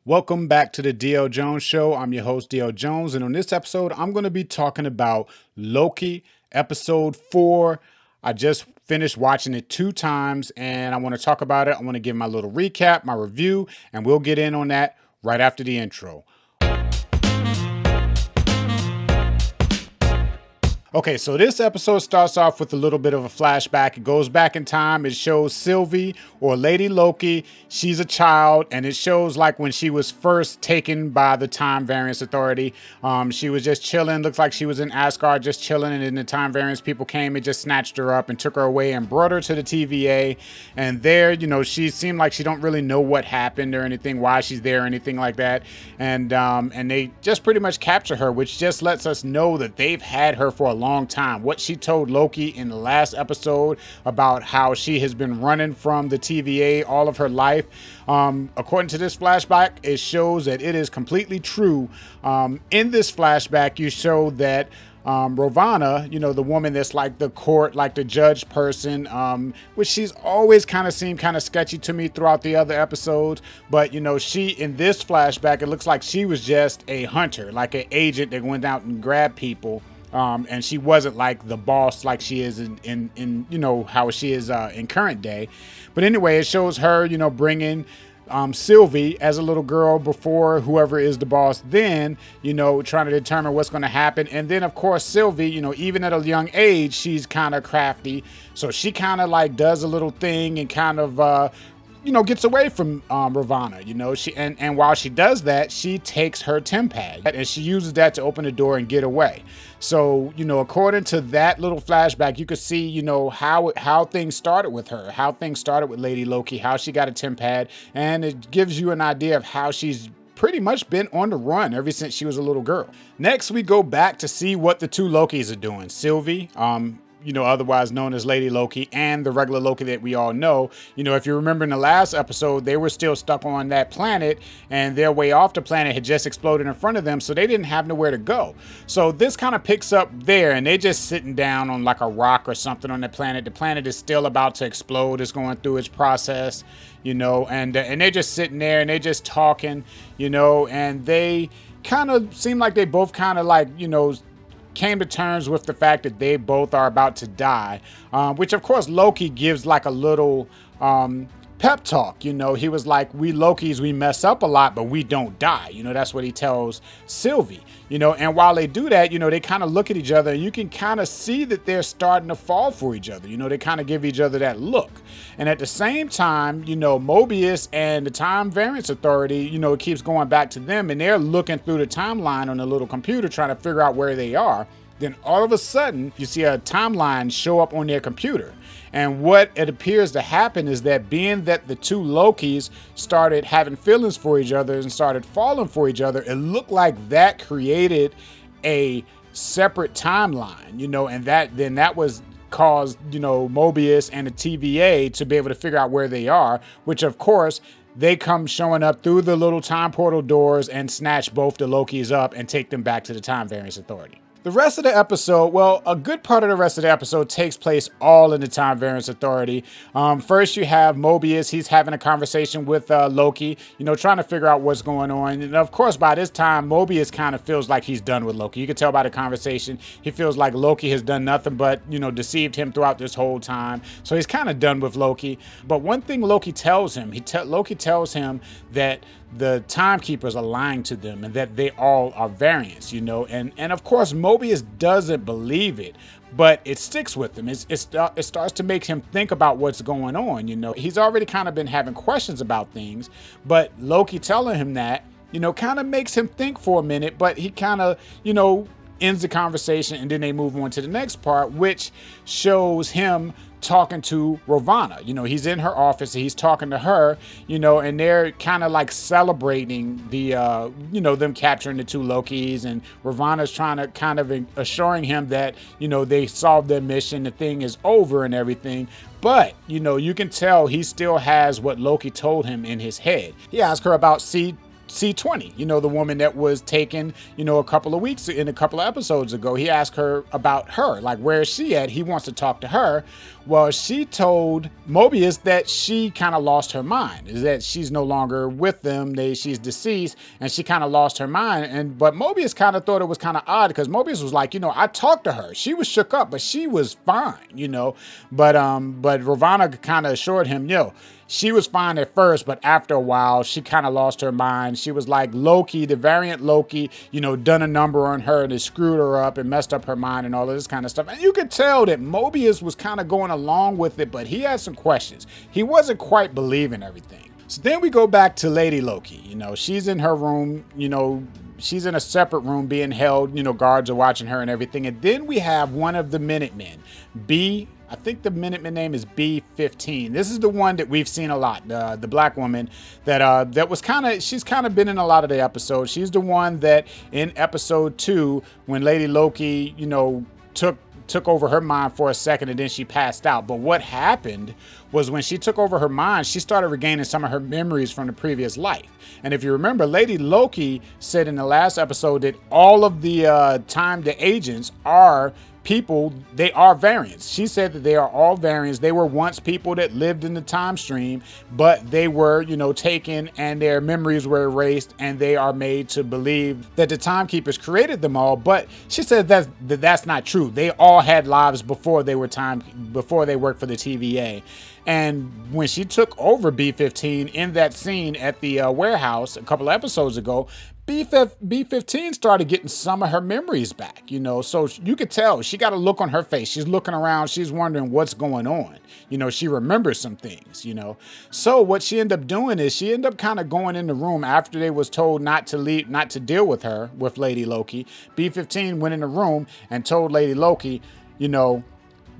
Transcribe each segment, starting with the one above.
Welcome back to the DL Jones Show. I'm your host, DL Jones, and on this episode, I'm going to be talking about Loki, episode 4. I just finished watching it 2 times, and I want to talk about it. I want to give my little recap, my review, and we'll get in on that right after the intro. Okay, so this episode starts off with a little bit of a flashback. It goes back in time. It shows Sylvie, or Lady Loki. She's a child, and it shows like when she was first taken by the Time Variance Authority. She was just chilling. Looks like she was in Asgard just chilling, and then the Time Variance people came and just snatched her up and took her away and brought her to the TVA. And there, she seemed like she don't really know what happened or anything, why she's there or anything like that. And they just pretty much capture her, which just lets us know that they've had her for a long time. What she told Loki in the last episode about how she has been running from the TVA all of her life, according to this flashback, it shows that it is completely true. In this flashback, you show that Ravonna, the woman that's like the court, like the judge person, which she's always kind of seemed kind of sketchy to me throughout the other episodes. But, she, in this flashback, it looks like she was just a hunter, like an agent that went out and grabbed people. And she wasn't like the boss like she is in how she is in current day. But anyway, it shows her, bringing Sylvie as a little girl before whoever is the boss then, trying to determine what's going to happen. And then, of course, Sylvie, even at a young age, she's kind of crafty. So she kind of like does a little thing and kind of, gets away from Ravonna. She and while she does that, she takes her TemPad and she uses that to open the door and get away. So, according to that little flashback, you could see, how things started with her, how things started with Lady Loki, how she got a TemPad, and it gives you an idea of how she's pretty much been on the run ever since she was a little girl. Next, we go back to see what the 2 Lokis are doing. Sylvie, otherwise known as Lady Loki, and the regular Loki that we all know. If you remember in the last episode, they were still stuck on that planet, and their way off the planet had just exploded in front of them, so they didn't have nowhere to go. So this kind of picks up there, and they're just sitting down on like a rock or something on the planet. The planet is still about to explode. It's going through its process, and they're just sitting there, and they're just talking, and they kind of seem like they both kind of like, came to terms with the fact that they both are about to die, which of course Loki gives like a little pep talk. He was like, we Lokis, we mess up a lot, but we don't die. That's what he tells Sylvie. And while they do that, they kind of look at each other, and you can kind of see that they're starting to fall for each other. They kind of give each other that look. And at the same time, Mobius and the Time Variance Authority, it keeps going back to them, and they're looking through the timeline on the little computer trying to figure out where they are. Then all of a sudden, you see a timeline show up on their computer. And what it appears to happen is that being that the 2 Lokis started having feelings for each other and started falling for each other, it looked like that created a separate timeline, and that was caused, Mobius and the TVA to be able to figure out where they are, which of course, they come showing up through the little time portal doors and snatch both the Lokis up and take them back to the Time Variance Authority. The rest of the episode, well, a good part of the rest of the episode takes place all in the Time Variance Authority. First, you have Mobius. He's having a conversation with Loki, trying to figure out what's going on. And of course, by this time, Mobius kind of feels like he's done with Loki. You can tell by the conversation. He feels like Loki has done nothing but, deceived him throughout this whole time. So he's kind of done with Loki. But one thing Loki tells him, Loki tells him that the timekeepers are lying to them and that they all are variants, and of course Mobius doesn't believe it, but it sticks with him. It starts to make him think about what's going on. He's already kind of been having questions about things, but Loki telling him that, kind of makes him think for a minute, but he kind of, ends the conversation, and then they move on to the next part, which shows him talking to Ravonna. He's in her office, and he's talking to her, and they're kind of like celebrating the, them capturing the 2 Lokis, and Ravonna's trying to kind of assuring him that, they solved their mission, the thing is over and everything. But, you can tell he still has what Loki told him in his head. He asked her about C20, the woman that was taken, a couple of episodes ago. He asked her about her, like, where is she at? He wants to talk to her. Well, she told Mobius that she kind of lost her mind, is that she's no longer with them. She's deceased, and she kind of lost her mind. But Mobius kind of thought it was kind of odd, because Mobius was like, I talked to her. She was shook up, but she was fine, But Ravonna kind of assured him, she was fine at first, but after a while, she kind of lost her mind. She was like Loki, the variant Loki, done a number on her, and it screwed her up and messed up her mind and all of this kind of stuff. And you could tell that Mobius was kind of going along with it, but he had some questions. He wasn't quite believing everything. So then we go back to Lady Loki. She's in her room, she's in a separate room being held, guards are watching her and everything. And then we have one of the Minutemen, I think the Minuteman name is B-15. This is the one that we've seen a lot, the black woman that was she's kind of been in a lot of the episodes. She's the one that in episode 2, when Lady Loki, took over her mind for a second and then she passed out. But what happened was when she took over her mind, she started regaining some of her memories from the previous life. And if you remember, Lady Loki said in the last episode that all of the time the agents are people, they are variants. She said that they are all variants. They were once people that lived in the time stream, but they were, taken and their memories were erased, and they are made to believe that the timekeepers created them all. But she said that's not true. They all had lives before they worked for the TVA. And when she took over B-15 in that scene at the warehouse a couple of episodes ago, B-15 started getting some of her memories back, so you could tell she got a look on her face. She's looking around. She's wondering what's going on. She remembers some things, So what she ended up doing is she ended up kind of going in the room after they was told not to deal with her, with Lady Loki. B-15 went in the room and told Lady Loki,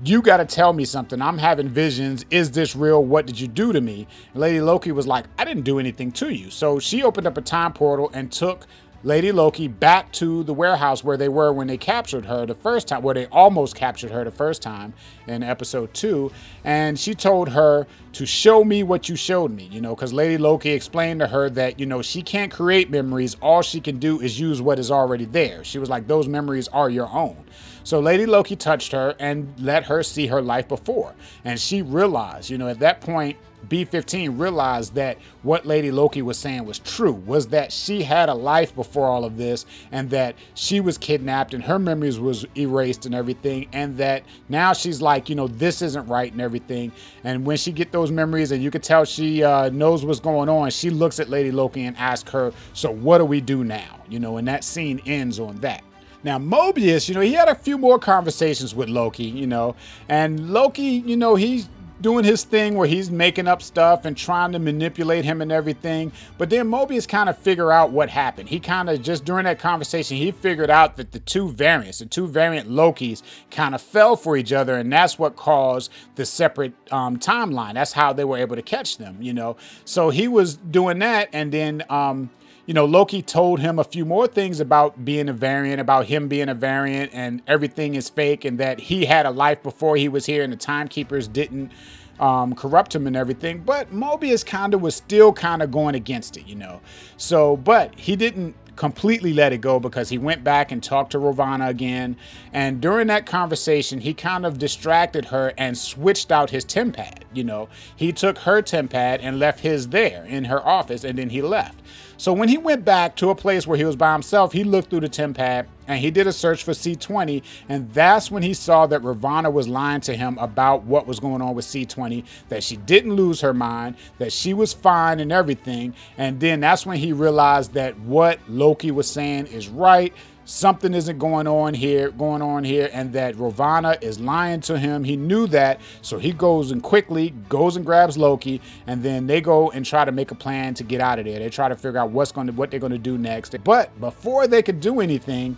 you got to tell me something. I'm having visions. Is this real? What did you do to me? And Lady Loki was like, I didn't do anything to you. So she opened up a time portal and took Lady Loki back to the warehouse where they were when they captured her the first time, where they almost captured her the first time in episode 2. And she told her to show me what you showed me, because Lady Loki explained to her that, she can't create memories. All she can do is use what is already there. She was like, those memories are your own. So Lady Loki touched her and let her see her life before. And she realized, at that point, B-15 realized that what Lady Loki was saying was true, was that she had a life before all of this, and that she was kidnapped and her memories was erased and everything, and that now she's like, this isn't right and everything. And when she get those memories, and you can tell she knows what's going on, she looks at Lady Loki and asks her, so what do we do now? And that scene ends on that. Now, Mobius, he had a few more conversations with Loki, and Loki, he's doing his thing where he's making up stuff and trying to manipulate him and everything. But then Mobius kind of figured out what happened. He kind of, just during that conversation, he figured out that the two variant Lokis kind of fell for each other, and that's what caused the separate timeline. That's how they were able to catch them, So he was doing that, and then Loki told him a few more things about being a variant, about him being a variant, and everything is fake, and that he had a life before he was here, and the timekeepers didn't corrupt him and everything. But Mobius was still going against it, So, but he didn't completely let it go, because he went back and talked to Ravonna again. And during that conversation, he kind of distracted her and switched out his TemPad. He took her TemPad and left his there in her office, and then he left. So when he went back to a place where he was by himself, he looked through the TemPad and he did a search for C20. And that's when he saw that Ravonna was lying to him about what was going on with C20, that she didn't lose her mind, that she was fine and everything. And then that's when he realized that what Loki was saying is right. Something isn't going on here, and that Ravonna is lying to him. He knew that, so he goes and grabs Loki, and then they go and try to make a plan to get out of there. They try to figure out what they're going to do next. But before they could do anything,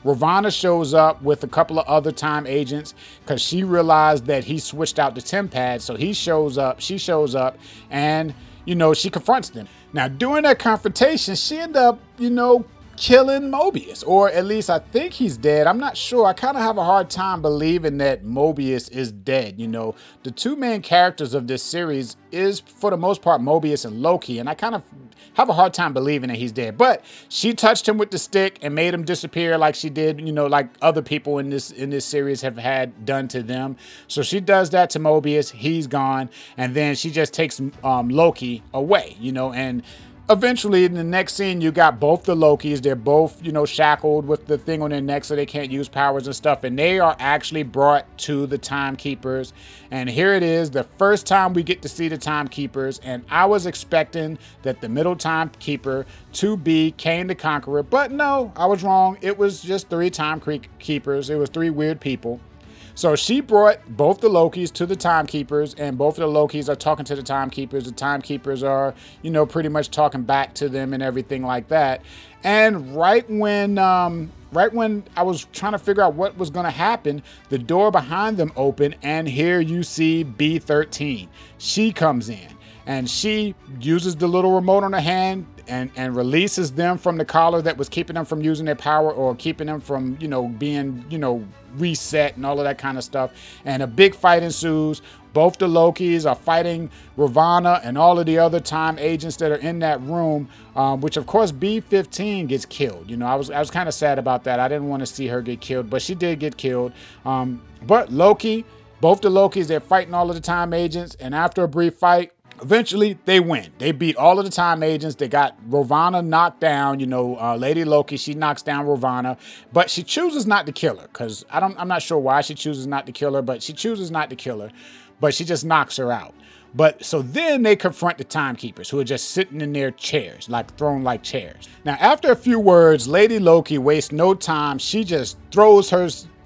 Ravonna shows up with a couple of other time agents, because she realized that he switched out the TemPad. So she shows up, and she confronts them. Now during that confrontation, she ended up, killing Mobius, or at least I think he's dead. I'm not sure. I kind of have a hard time believing that Mobius is dead. You know, the two main characters of this series is, for the most part, Mobius and Loki, and I kind of have a hard time believing that he's dead. But she touched him with the stick and made him disappear like she did, you know, like other people in this series have had done to them. So she does that to Mobius. He's gone, and then she just takes Loki away, you know, and eventually, in the next scene, you got both the Lokis. They're both, you know, shackled with the thing on their neck so they can't use powers and stuff. And they are actually brought to the Timekeepers. And here it is, the first time we get to see the Timekeepers. And I was expecting that the middle Timekeeper to be Kane the Conqueror. But no, I was wrong. It was just 3 Timekeepers. It was 3 weird people. So she brought both the Lokis to the Timekeepers, and both of the Lokis are talking to the Timekeepers. The Timekeepers are, you know, pretty much talking back to them and everything like that. And right when I was trying to figure out what was going to happen, the door behind them opened, and here you see B13. She comes in, and she uses the little remote on her hand and releases them from the collar that was keeping them from using their power, or keeping them from, you know, being, you know, reset and all of that kind of stuff. And a big fight ensues. Both the Lokis are fighting Ravonna and all of the other time agents that are in that room, which of course B15 gets killed. You know, I was kind of sad about that. I didn't want to see her get killed, but she did get killed. But Loki, both the Lokis, they're fighting all of the time agents, and after a brief fight, eventually, they win. They beat all of the time agents. They got Ravonna knocked down. You know, Lady Loki, she knocks down Ravonna, but she chooses not to kill her, because I'm not sure why she chooses not to kill her, but she chooses not to kill her, but she just knocks her out. But so then they confront the Timekeepers, who are just sitting in their chairs, like thrown like chairs. Now, after a few words, Lady Loki wastes no time. She just throws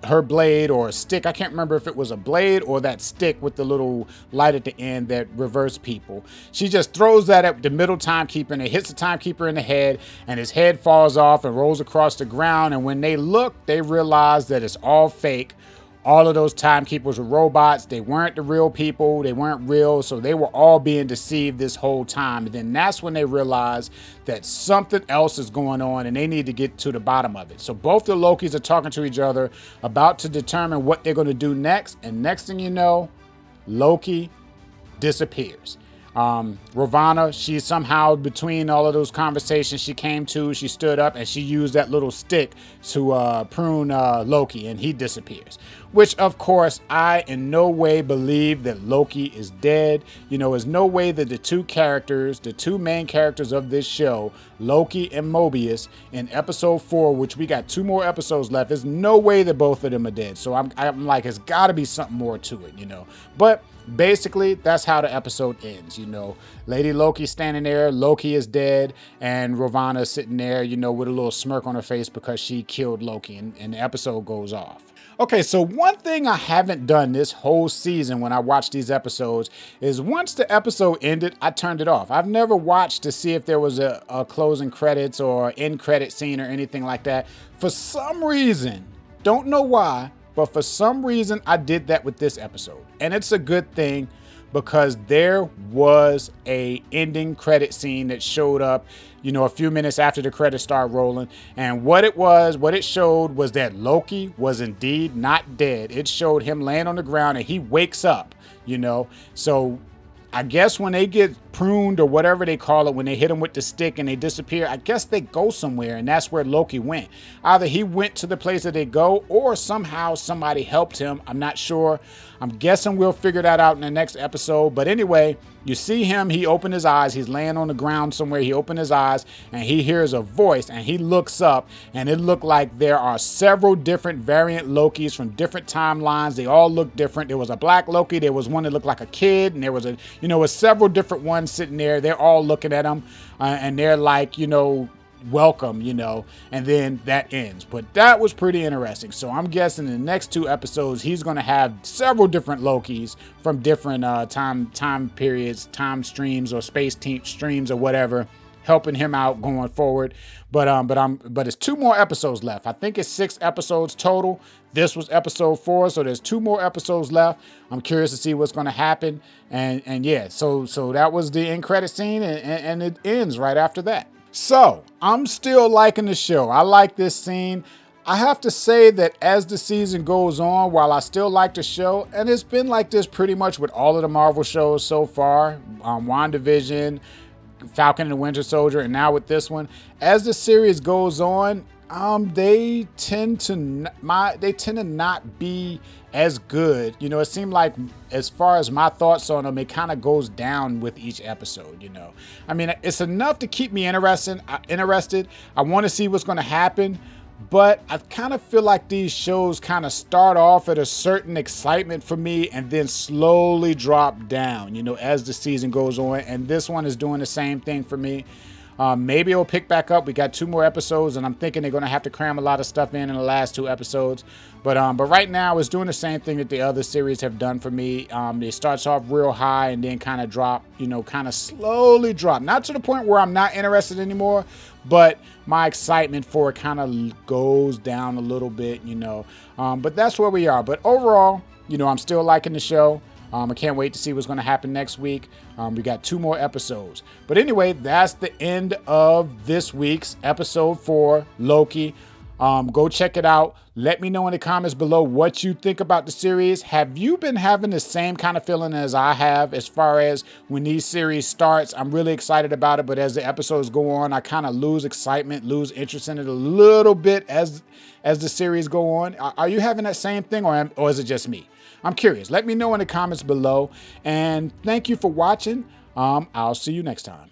her blade or a stick. I can't remember if it was a blade or that stick with the little light at the end that reversed people. She just throws that at the middle Timekeeper, and it hits the Timekeeper in the head, and his head falls off and rolls across the ground. And when they look, they realize that it's all fake. All of those Timekeepers were robots. They weren't the real people. They weren't real. So they were all being deceived this whole time. And then that's when they realized that something else is going on, and they need to get to the bottom of it. So both the Lokis are talking to each other, about to determine what they're going to do next. And next thing you know, Loki disappears. Ravonna, she somehow, between all of those conversations, she stood up, and she used that little stick to prune Loki, and he disappears. Which, of course, I in no way believe that Loki is dead. You know, there's no way that the two main characters of this show, Loki and Mobius, in episode 4, which we got 2 more episodes left, there's no way that both of them are dead. So I'm like, it's got to be something more to it, you know. But basically, that's how the episode ends, you know. Lady Loki standing there, Loki is dead, and Ravonna is sitting there, you know, with a little smirk on her face because she killed Loki, and the episode goes off. Okay, so one thing I haven't done this whole season when I watch these episodes is once the episode ended, I turned it off. I've never watched to see if there was a closing credits or end credit scene or anything like that. For some reason, don't know why, but for some reason I did that with this episode. And it's a good thing, because there was a ending credit scene that showed up, you know, a few minutes after the credits started rolling. And what it showed was that Loki was indeed not dead. It showed him laying on the ground, and he wakes up, you know. So I guess when they get pruned, or whatever they call it, when they hit them with the stick and they disappear, I guess they go somewhere, and that's where Loki went. Either he went to the place that they go, or somehow somebody helped him. I'm not sure. I'm guessing we'll figure that out in the next episode. But anyway, you see him, he opened his eyes, he's laying on the ground somewhere, he opened his eyes, and he hears a voice, and he looks up, and it looked like there are several different variant Lokis from different timelines. They all look different. There was a black Loki, there was one that looked like a kid, and there was several different ones sitting there. They're all looking at him, and they're like, you know, welcome, you know, and then that ends. But that was pretty interesting. So I'm guessing in the next 2 episodes, he's going to have several different Lokis from different time periods, time streams, or space streams, or whatever, helping him out going forward. But it's 2 more episodes left. I think it's 6 episodes total. This was episode 4, so there's 2 more episodes left. I'm curious to see what's going to happen. And yeah, so that was the end credit scene, and it ends right after that. So I'm still liking the show. I like this scene. I have to say that as the season goes on, while I still like the show, and it's been like this pretty much with all of the Marvel shows so far, WandaVision, Falcon and the Winter Soldier, and now with this one, as the series goes on, they tend to not be as good. You know, it seemed like as far as my thoughts on them, it kind of goes down with each episode. You know, I mean, it's enough to keep me interested. I want to see what's going to happen. But I kind of feel like these shows kind of start off at a certain excitement for me and then slowly drop down, you know, as the season goes on. And this one is doing the same thing for me. Maybe it'll pick back up. We got 2 more episodes, and I'm thinking they're going to have to cram a lot of stuff in the last 2 episodes. But right now, it's doing the same thing that the other series have done for me. It starts off real high and then kind of drop, you know, kind of slowly drop. Not to the point where I'm not interested anymore, but my excitement for it kind of goes down a little bit, you know. But that's where we are. But overall, you know, I'm still liking the show. I can't wait to see what's going to happen next week. We got 2 more episodes. But anyway, that's the end of this week's episode 4, Loki. Go check it out. Let me know in the comments below what you think about the series. Have you been having the same kind of feeling as I have as far as when these series starts? I'm really excited about it, but as the episodes go on, I kind of lose excitement, lose interest in it a little bit as the series go on. Are you having that same thing, or is it just me? I'm curious. Let me know in the comments below. And thank you for watching. I'll see you next time.